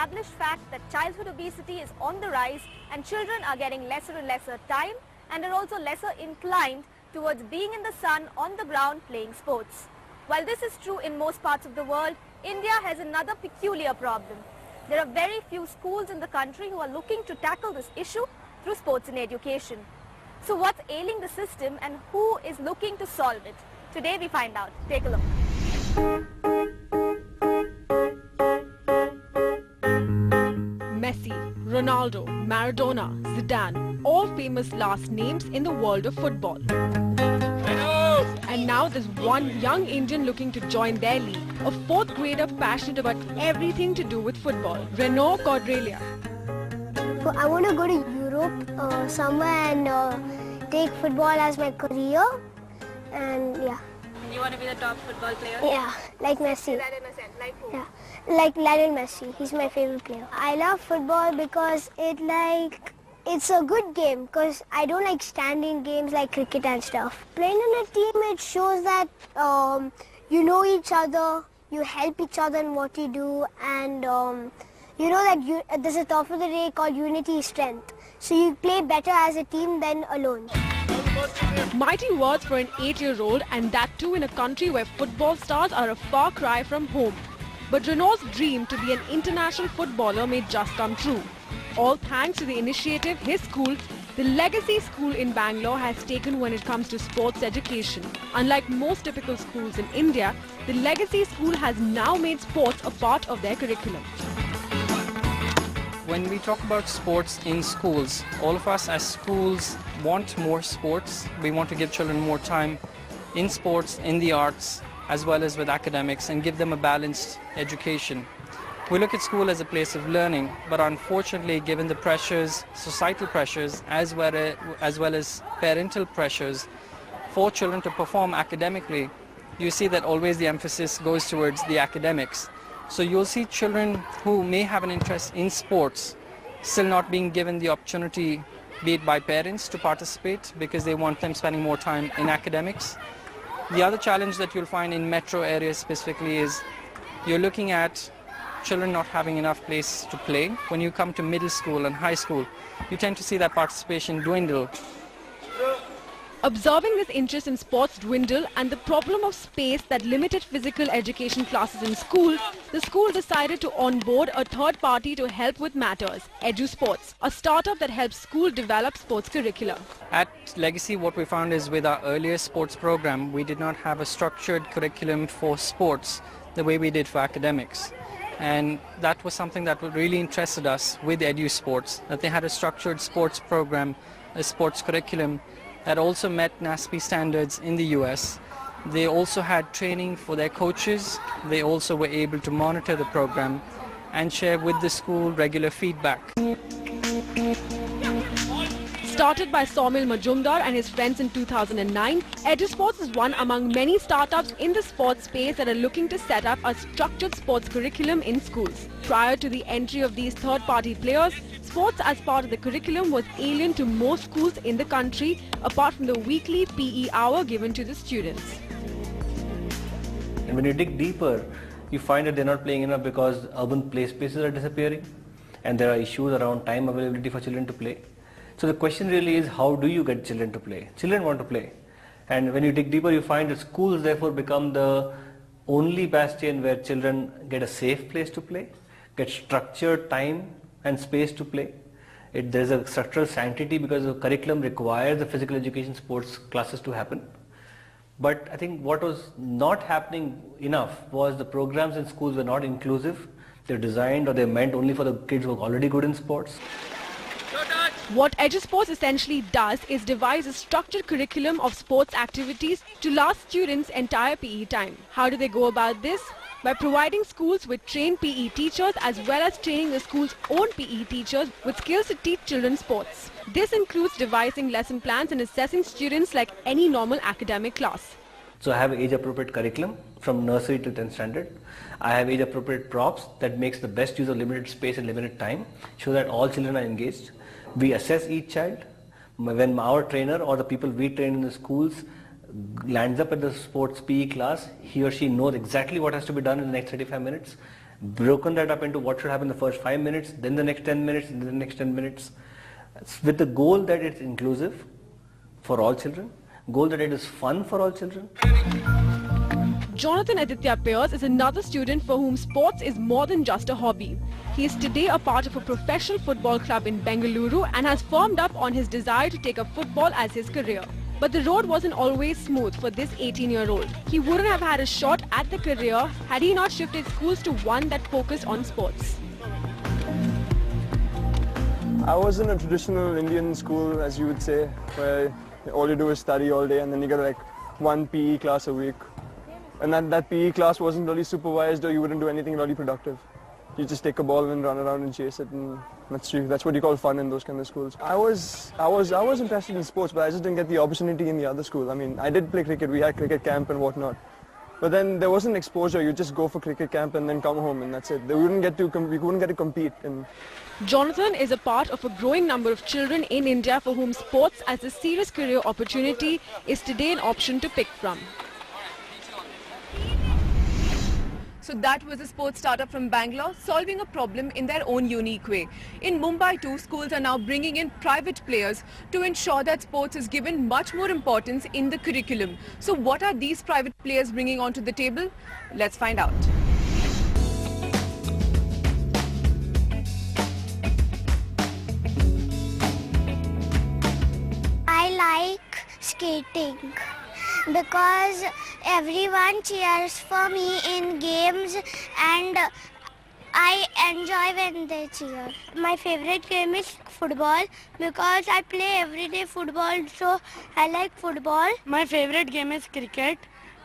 established fact that childhood obesity is on the rise and children are getting lesser and lesser time and are also lesser inclined towards being in the sun, on the ground, playing sports. While this is true in most parts of the world, India has another peculiar problem. There are very few schools in the country who are looking to tackle this issue through sports and education. So what's ailing the system and who is looking to solve it? Today we find out. Take a look. Messi, Ronaldo, Maradona, Zidane, all famous last names in the world of football. And now there's one young Indian looking to join their league, a fourth grader passionate about everything to do with football, Renaud Cordelia. I want to go to Europe somewhere and take football as my career, and yeah. You want to be the top football player? Yeah, like Messi. That in a sense, like who? Yeah, like Lionel Messi. He's my favorite player. I love football because it's a good game, because I don't like standing games like cricket and stuff. Playing in a team, it shows that you know each other, you help each other in what you do, and you know that there's a thought of the day called unity is strength. So you play better as a team than alone. Mighty words for an 8-year-old, and that too in a country where football stars are a far cry from home. But Renaud's dream to be an international footballer may just come true. All thanks to the initiative his school, the Legacy School in Bangalore, has taken when it comes to sports education. Unlike most typical schools in India, the Legacy School has now made sports a part of their curriculum. When we talk about sports in schools, all of us as schools want more sports. We want to give children more time in sports, in the arts, as well as with academics, and give them a balanced education. We look at school as a place of learning, but unfortunately, given the pressures, societal pressures, as well as parental pressures for children to perform academically, you see that always the emphasis goes towards the academics. So you'll see children who may have an interest in sports still not being given the opportunity, be it by parents, to participate because they want them spending more time in academics. The other challenge that you'll find in metro areas specifically is you're looking at children not having enough place to play. When you come to middle school and high school, you tend to see that participation dwindle. Observing this interest in sports dwindle and the problem of space that limited physical education classes in school, the school decided to onboard a third party to help with matters, EduSports, a startup that helps school develop sports curricula. At Legacy, what we found is with our earlier sports program, we did not have a structured curriculum for sports the way we did for academics. And that was something that really interested us with EduSports, that they had a structured sports program, a sports curriculum that also met NASP standards in the US. They also had training for their coaches. They also were able to monitor the program and share with the school regular feedback. Started by Saumil Majumdar and his friends in 2009, EduSports is one among many startups in the sports space that are looking to set up a structured sports curriculum in schools. Prior to the entry of these third-party players, sports as part of the curriculum was alien to most schools in the country, apart from the weekly PE hour given to the students. And when you dig deeper, you find that they're not playing enough because urban play spaces are disappearing and there are issues around time availability for children to play. So the question really is, how do you get children to play? Children want to play. And when you dig deeper, you find that schools therefore become the only bastion where children get a safe place to play, get structured time and space to play. There's a structural sanctity because the curriculum requires the physical education sports classes to happen. But I think what was not happening enough was the programs in schools were not inclusive. They're designed or they're meant only for the kids who are already good in sports. What EduSports essentially does is devise a structured curriculum of sports activities to last students' entire PE time. How do they go about this? By providing schools with trained PE teachers as well as training the school's own PE teachers with skills to teach children sports. This includes devising lesson plans and assessing students like any normal academic class. So I have age-appropriate curriculum from nursery to 10th standard. I have age-appropriate props that makes the best use of limited space and limited time, so that all children are engaged. We assess each child. When our trainer or the people we train in the schools lands up at the sports PE class, he or she knows exactly what has to be done in the next 35 minutes broken that up into what should happen in the first 5 minutes, then the next 10 minutes, then the next 10 minutes, with the goal that it's inclusive for all children, goal that it is fun for all children. Jonathan Aditya Pierce is another student for whom sports is more than just a hobby. He is today a part of a professional football club in Bengaluru and has firmed up on his desire to take up football as his career. But the road wasn't always smooth for this 18-year-old. He wouldn't have had a shot at the career had he not shifted schools to one that focused on sports. I was in a traditional Indian school, as you would say, where all you do is study all day and then you get like one PE class a week. And that PE class wasn't really supervised, or you wouldn't do anything really productive. You just take a ball and run around and chase it, and that's what you call fun in those kind of schools. I was interested in sports, but I just didn't get the opportunity in the other school. I mean, I did play cricket, we had cricket camp and whatnot. But then there wasn't exposure. You just go for cricket camp and then come home, and that's it. We wouldn't get to compete. And Jonathan is a part of a growing number of children in India for whom sports as a serious career opportunity is today an option to pick from. So that was a sports startup from Bangalore solving a problem in their own unique way. In Mumbai too, schools are now bringing in private players to ensure that sports is given much more importance in the curriculum. So what are these private players bringing onto the table? Let's find out. I like skating because everyone cheers for me in games and I enjoy when they cheer. My favorite game is football because I play everyday football, so I like football. My favorite game is cricket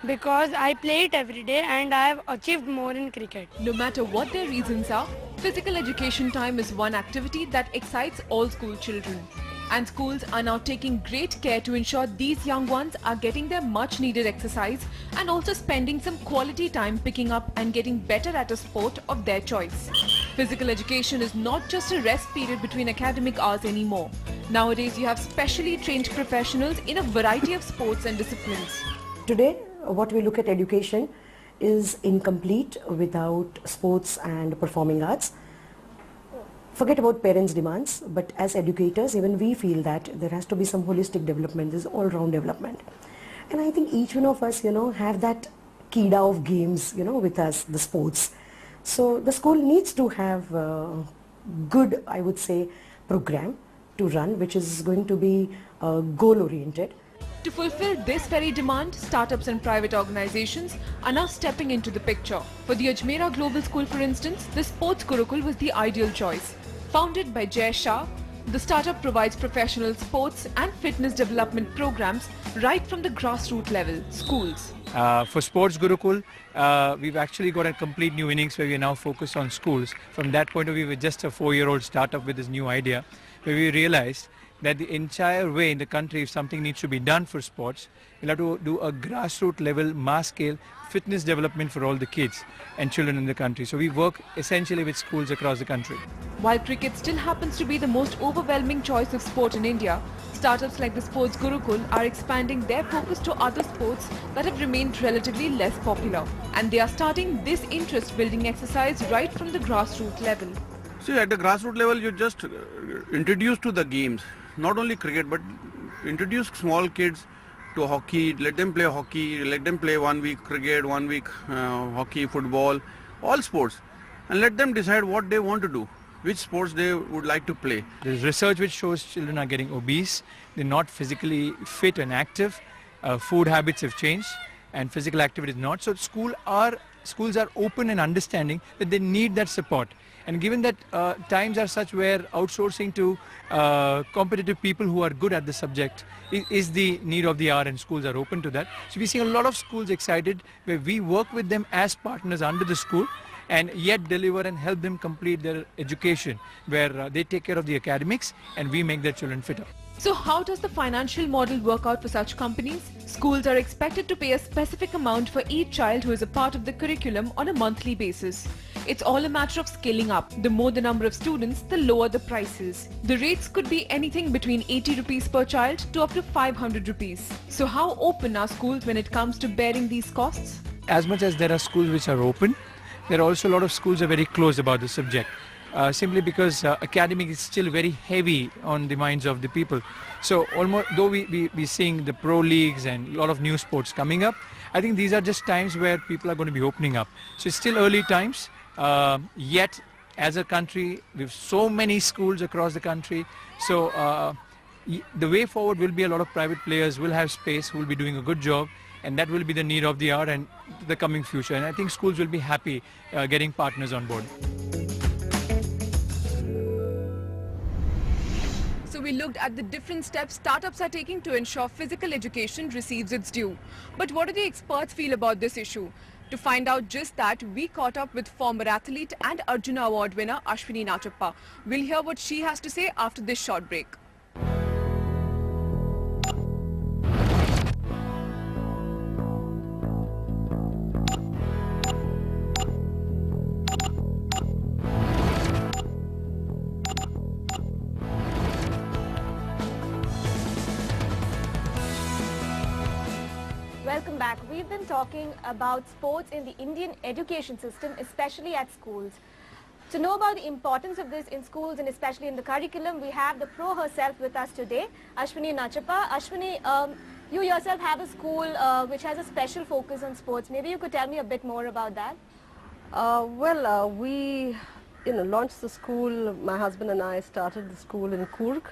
because I play it every day and I have achieved more in cricket. No matter what their reasons are, physical education time is one activity that excites all school children. And schools are now taking great care to ensure these young ones are getting their much needed exercise and also spending some quality time picking up and getting better at a sport of their choice. Physical education is not just a rest period between academic hours anymore. Nowadays you have specially trained professionals in a variety of sports and disciplines. Today, what we look at education is incomplete without sports and performing arts. Forget about parents' demands, but as educators, even we feel that there has to be some holistic development, this all-round development. And I think each one of us, have that kida of games, with us, the sports. So the school needs to have a good, I would say, program to run, which is going to be goal-oriented. To fulfill this very demand, startups and private organizations are now stepping into the picture. For the Ajmera Global School, for instance, the Sports Gurukul was the ideal choice. Founded by Jay Shah, the startup provides professional sports and fitness development programs right from the grassroots level, schools. For Sports Gurukul, we've actually got a complete new innings where we are now focused on schools. From that point of view, we're just a 4-year-old startup with this new idea, where we realized that the entire way in the country, if something needs to be done for sports, we'll have to do a grassroots level, mass scale fitness development for all the kids and children in the country. So we work essentially with schools across the country. While cricket still happens to be the most overwhelming choice of sport in India, startups like the Sports Gurukul are expanding their focus to other sports that have remained relatively less popular. And they are starting this interest building exercise right from the grassroots level. See, at the grassroots level, you just introduce to the games. Not only cricket, but introduce small kids to hockey, let them play hockey, let them play 1 week cricket, 1 week hockey, football, all sports, and let them decide what they want to do, which sports they would like to play. There's research which shows children are getting obese, they're not physically fit and active, food habits have changed and physical activity is not. So schools are open and understanding that they need that support. And given that times are such where outsourcing to competitive people who are good at the subject is the need of the hour, and schools are open to that. So we see a lot of schools excited where we work with them as partners under the school and yet deliver and help them complete their education, where they take care of the academics and we make their children fitter. So how does the financial model work out for such companies? Schools are expected to pay a specific amount for each child who is a part of the curriculum on a monthly basis. It's all a matter of scaling up. The more the number of students, the lower the prices. The rates could be anything between 80 rupees per child to up to 500 rupees. So how open are schools when it comes to bearing these costs? As much as there are schools which are open, there are also a lot of schools are very closed about the subject. Simply because academic is still very heavy on the minds of the people. So almost, though we seeing the pro leagues and a lot of new sports coming up, I think these are just times where people are going to be opening up. So it's still early times, yet as a country, we have so many schools across the country. So the way forward will be a lot of private players will have space, who will be doing a good job, and that will be the need of the hour and the coming future. And I think schools will be happy getting partners on board. So we looked at the different steps startups are taking to ensure physical education receives its due. But what do the experts feel about this issue? To find out just that, we caught up with former athlete and Arjuna Award winner Ashwini Nachappa. We'll hear what she has to say after this short break. Welcome back. We've been talking about sports in the Indian education system, especially at schools. To know about the importance of this in schools and especially in the curriculum, we have the pro herself with us today, Ashwini Nachappa. Ashwini, you yourself have a school which has a special focus on sports. Maybe you could tell me a bit more about that. We launched the school. My husband and I started the school in Coorg,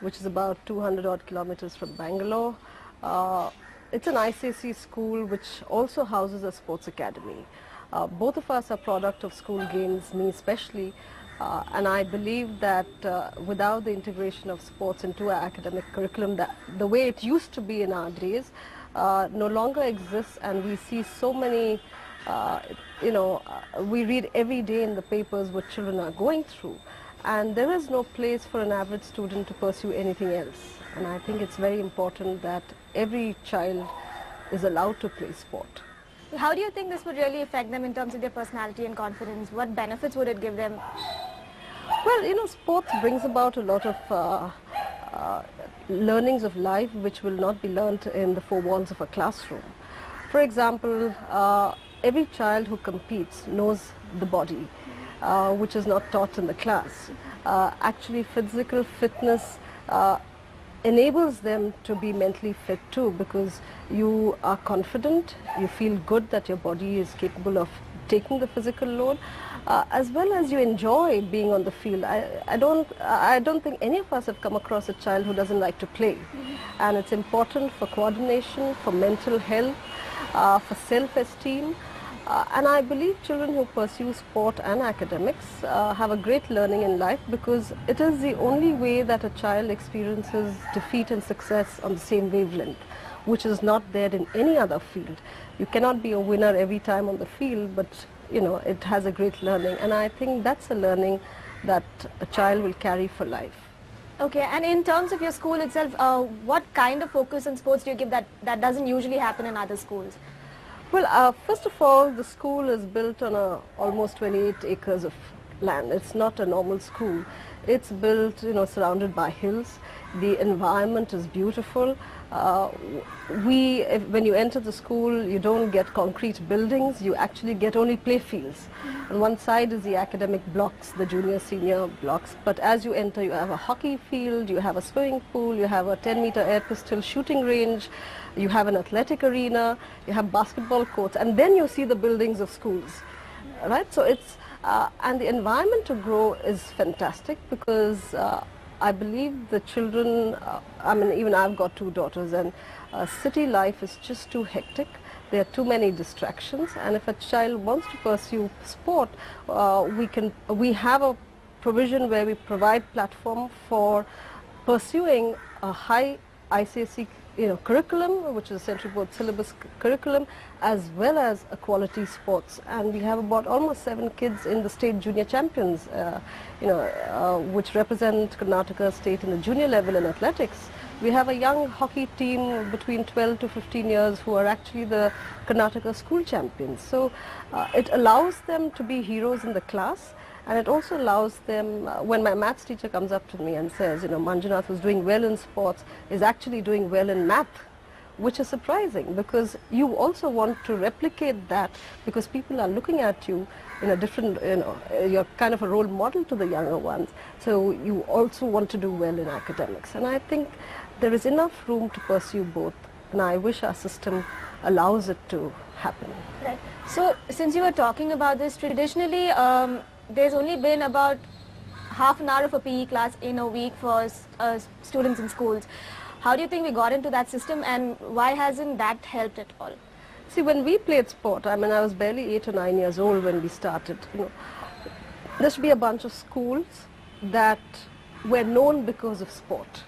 which is about 200 odd kilometers from Bangalore. It's an ICSE school which also houses a sports academy. Both of us are product of school games, me especially, and I believe that without the integration of sports into our academic curriculum, the way it used to be in our days, no longer exists, and we see so many, we read every day in the papers what children are going through, and there is no place for an average student to pursue anything else. And I think it's very important that every child is allowed to play sport. How do you think this would really affect them in terms of their personality and confidence? What benefits would it give them? Well, sports brings about a lot of learnings of life which will not be learnt in the four walls of a classroom. For example, every child who competes knows the body, which is not taught in the class. Actually, physical fitness enables them to be mentally fit too, because you are confident, you feel good that your body is capable of taking the physical load, as well as you enjoy being on the field. I don't think any of us have come across a child who doesn't like to play. And it's important for coordination, for mental health, for self-esteem. And I believe children who pursue sport and academics have a great learning in life, because it is the only way that a child experiences defeat and success on the same wavelength, which is not there in any other field. You cannot be a winner every time on the field, but it has a great learning, and I think that's a learning that a child will carry for life. Okay, and in terms of your school itself, what kind of focus on sports do you give that doesn't usually happen in other schools? Well, first of all, the school is built on almost 28 acres of land. It's not a normal school. It's built, surrounded by hills. The environment is beautiful. When you enter the school, you don't get concrete buildings. You actually get only play fields. On one side is the academic blocks, the junior, senior blocks. But as you enter, you have a hockey field, you have a swimming pool, you have a 10-meter air pistol shooting range, you have an athletic arena, you have basketball courts, and then you see the buildings of schools, right? So it's, and the environment to grow is fantastic, because I believe the children, even I've got two daughters, and city life is just too hectic. There are too many distractions, and if a child wants to pursue sport, we have a provision where we provide platform for pursuing a high ICSE curriculum, which is a central board syllabus curriculum, as well as a quality sports. And we have about almost 7 kids in the state junior champions, which represent Karnataka state in the junior level in athletics. We have a young hockey team between 12 to 15 years who are actually the Karnataka school champions. So it allows them to be heroes in the class, and it also allows them, when my maths teacher comes up to me and says, Manjunath, who's doing well in sports, is actually doing well in math, which is surprising because you also want to replicate that because people are looking at you in a different, you're kind of a role model to the younger ones. So you also want to do well in academics. And I think there is enough room to pursue both. And I wish our system allows it to happen. Right. So since you were talking about this, traditionally there's only been about half an hour of a PE class in a week for students in schools. How do you think we got into that system and why hasn't that helped at all? See, when we played sport, I mean, I was barely 8 or 9 years old when we started. There used to be a bunch of schools that were known because of sport.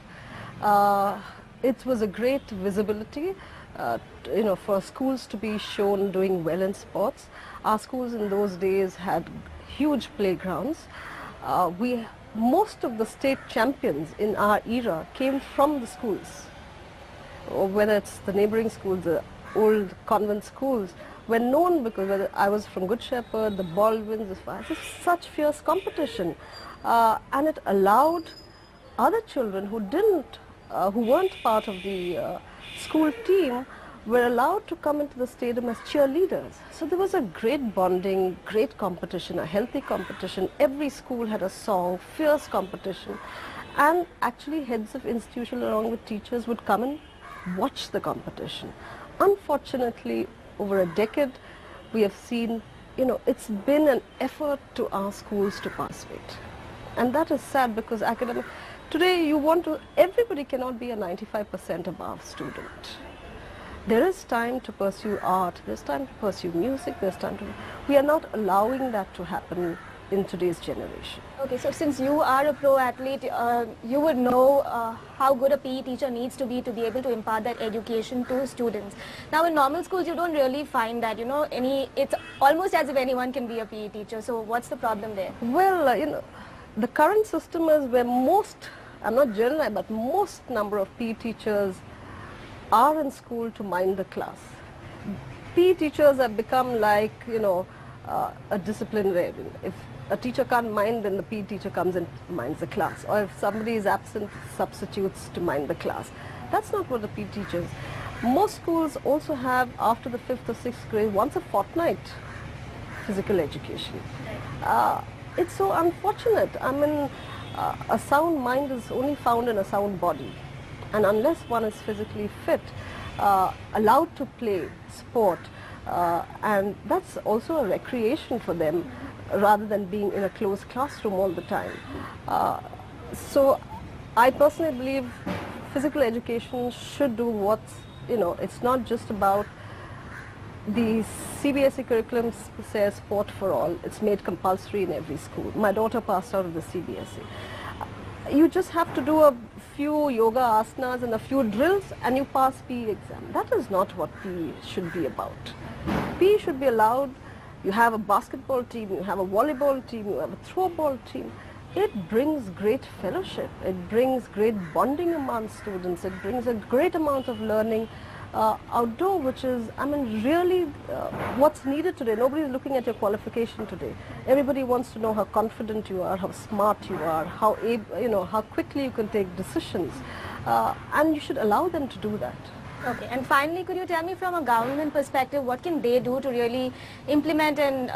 It was a great visibility, for schools to be shown doing well in sports. Our schools in those days had huge playgrounds. Most of the state champions in our era came from the schools, or whether it's the neighboring schools, the old convent schools, were known because whether I was from Good Shepherd, the Baldwins, it's such fierce competition, and it allowed other children who weren't part of the school team were allowed to come into the stadium as cheerleaders. So there was a great bonding, great competition, a healthy competition. Every school had a song, fierce competition. And actually heads of institution along with teachers would come and watch the competition. Unfortunately, over a decade, we have seen, it's been an effort to our schools to participate. And that is sad because today everybody cannot be a 95% above student. There is time to pursue art, there's time to pursue music, we are not allowing that to happen in today's generation. Okay, so since you are a pro athlete, you would know how good a PE teacher needs to be able to impart that education to students. Now in normal schools you don't really find that, it's almost as if anyone can be a PE teacher, so what's the problem there? Well, the current system is where I'm not generalizing, but most number of PE teachers are in school to mind the class. PE teachers have become like, a disciplinarian. If a teacher can't mind, then the PE teacher comes and minds the class. Or if somebody is absent, substitutes to mind the class. That's not what the PE teachers. Most schools also have, after the 5th or 6th grade, once a fortnight physical education. It's so unfortunate. I mean, a sound mind is only found in a sound body. And unless one is physically fit, allowed to play sport, and that's also a recreation for them rather than being in a closed classroom all the time. So I personally believe physical education should do it's not just about the CBSE curriculum says sport for all. It's made compulsory in every school. My daughter passed out of the CBSE. You just have to do a few yoga asanas and a few drills and you pass PE exam. That is not what PE should be about. PE should be allowed. You have a basketball team, you have a volleyball team, you have a throwball team. It brings great fellowship. It brings great bonding among students. It brings a great amount of learning outdoor, which is, really what's needed today. Nobody is looking at your qualification today. Everybody wants to know how confident you are, how smart you are, how quickly you can take decisions, and you should allow them to do that. Okay, and finally, could you tell me from a government perspective, what can they do to really implement and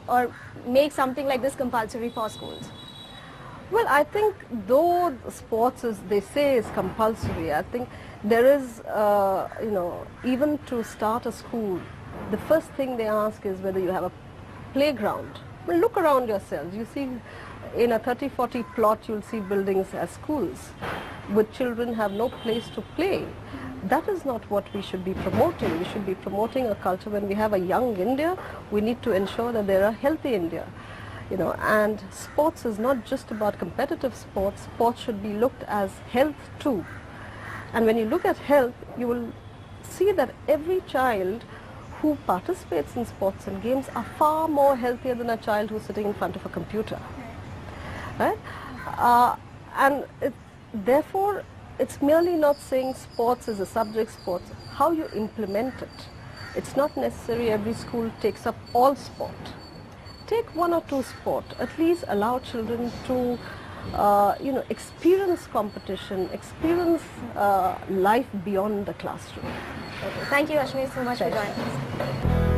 or make something like this compulsory for schools? Well, I think though sports, they say, is compulsory, I think there is, even to start a school, the first thing they ask is whether you have a playground. Well, look around yourselves. You see, in a 30-40 plot, you'll see buildings as schools, with children have no place to play. That is not what we should be promoting. We should be promoting a culture. When we have a young India, we need to ensure that there are healthy India. And sports is not just about competitive sports. Sports should be looked as health too. And when you look at health, you will see that every child who participates in sports and games are far more healthier than a child who's sitting in front of a computer. Right? Therefore, it's merely not saying sports is a subject, sports, how you implement it. It's not necessary every school takes up all sport. Take one or two sports, at least allow children to experience competition, experience life beyond the classroom. Okay. Thank you, Ashmi, so much for joining us.